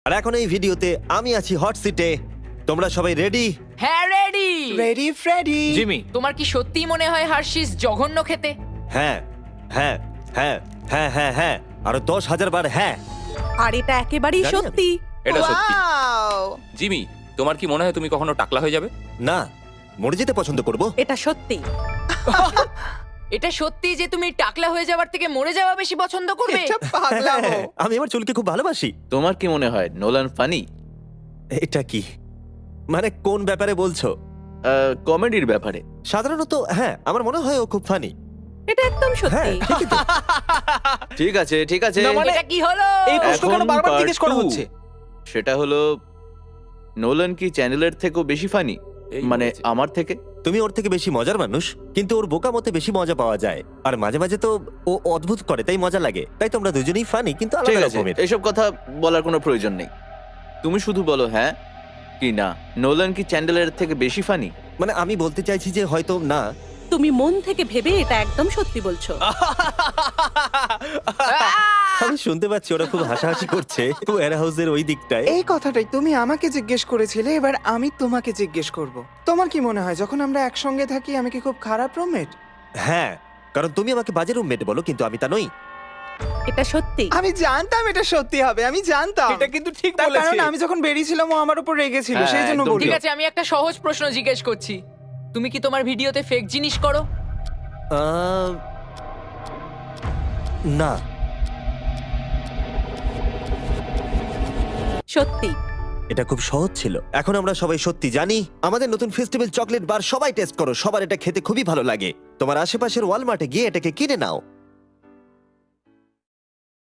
আর এখন এই ভিডিওতে আমি আছি হট সিটে। তোমরা সবাই রেডি? হ্যাঁ রেডি। Ready Freddie. জিমি, তোমার কি সত্যিই মনে হয় হার্শিস জঘন্য খেতে? হ্যাঁ হ্যাঁ হ্যাঁ হ্যাঁ হ্যাঁ হ্যাঁ আরো 10,000 বার হ্যাঁ। আর এটা একেবারেই জানি আমি। সত্যি। এটা সত্যি। Wow! জিমি, তোমার কি মনে হয় তুমি কখনো টাকলা হয়ে যাবে? না, মরে যেতে পছন্দ করব। এটা সত্যি। এটা সত্যি যে তুমি টাকলা হয়ে যাওয়ার থেকে মরে যাওয়া বেশি পছন্দ করবে? এটা পাগলামো। হ্যাঁ, আমি আমার চুলকে খুব ভালোবাসি। তোমার কি মনে হয় নোলান ফানি? এটা কি মানে কোন ব্যাপারে বলছো? কমেডির ব্যাপারে। সাধারণত হ্যাঁ, আমার মনে হয় ও খুব ফানি। এটা একদম হ্যাঁ সত্যি। ঠিকই তো। ঠিক আছে ঠিক আছে, না, মানে- এটা কি হলো? এই প্রশ্ন কেন এখন বারবার part জিজ্ঞেস করা 2 হচ্ছে? সেটা হলো নোলান কি চ্যানেলের থেকেও বেশি ফানি? এই মানে বলেছে। আমার থেকে? তুমি ওর থেকে বেশি মজার মানুষ, কিন্তু ওর বোকা মতে বেশি মজা পাওয়া যায়। আর মাঝে মাঝে তো ও অদ্ভুত করে, তাই মজা লাগে। তাই তোমরা দুজনেই ফানি, কিন্তু ঠিক আলাদা আছে, রকমের। এসব কথা বলার কোনো প্রয়োজন নেই। তুমি শুধু বলো হ্যাঁ কি না। নোলান কি চ্যান্ডেলের থেকে বেশি ফানি? মানে আমি বলতে চাইছি যে হয়তো না। তুমি মন থেকে ভেবে এটা একদম সত্যি বলছো। আমি শুনতে পাচ্ছি ওরা খুব হাসাহাসি করছে ওয়্যার হাউসের ওই দিকটায়। এই কথাটাই তুমি আমাকে জিজ্ঞেস করেছিলে, এবার আমি তোমাকে জিজ্ঞেস করব। তোমার কি মনে হয় যখন আমরা একসঙ্গে থাকি আমি কি খুব খারাপ রুমমেট? হ্যাঁ, কারণ তুমি আমাকে বাজে রুমমেট বলো, কিন্তু আমি তা নই। এটা সত্যি। আমি জানতাম এটা সত্যি হবে, আমি জানতাম। এটা কিন্তু ঠিক তার বলেছে। কারণ আমি যখন বেরিয়েছিলাম ও আমার উপর রেগেছিল, হ্যাঁ, সেই জন্য একদম বলি। ঠিক আছে, আমি একটা সহজ প্রশ্ন জিজ্ঞেস করছি। তুমি কি তোমার ভিডিওতে ফেক জিনিস করো? আহ, না। সত্যি। এটা খুব সহজ ছিল। এখন আমরা সবাই সত্যি জানি। আমাদের নতুন ফেস্টিভ্যাল চকলেট বার সবাই টেস্ট করো, সবার এটা খেতে খুবই ভালো লাগে। তোমার আশেপাশের ওয়ালমার্টে গিয়ে এটাকে কিনে নাও।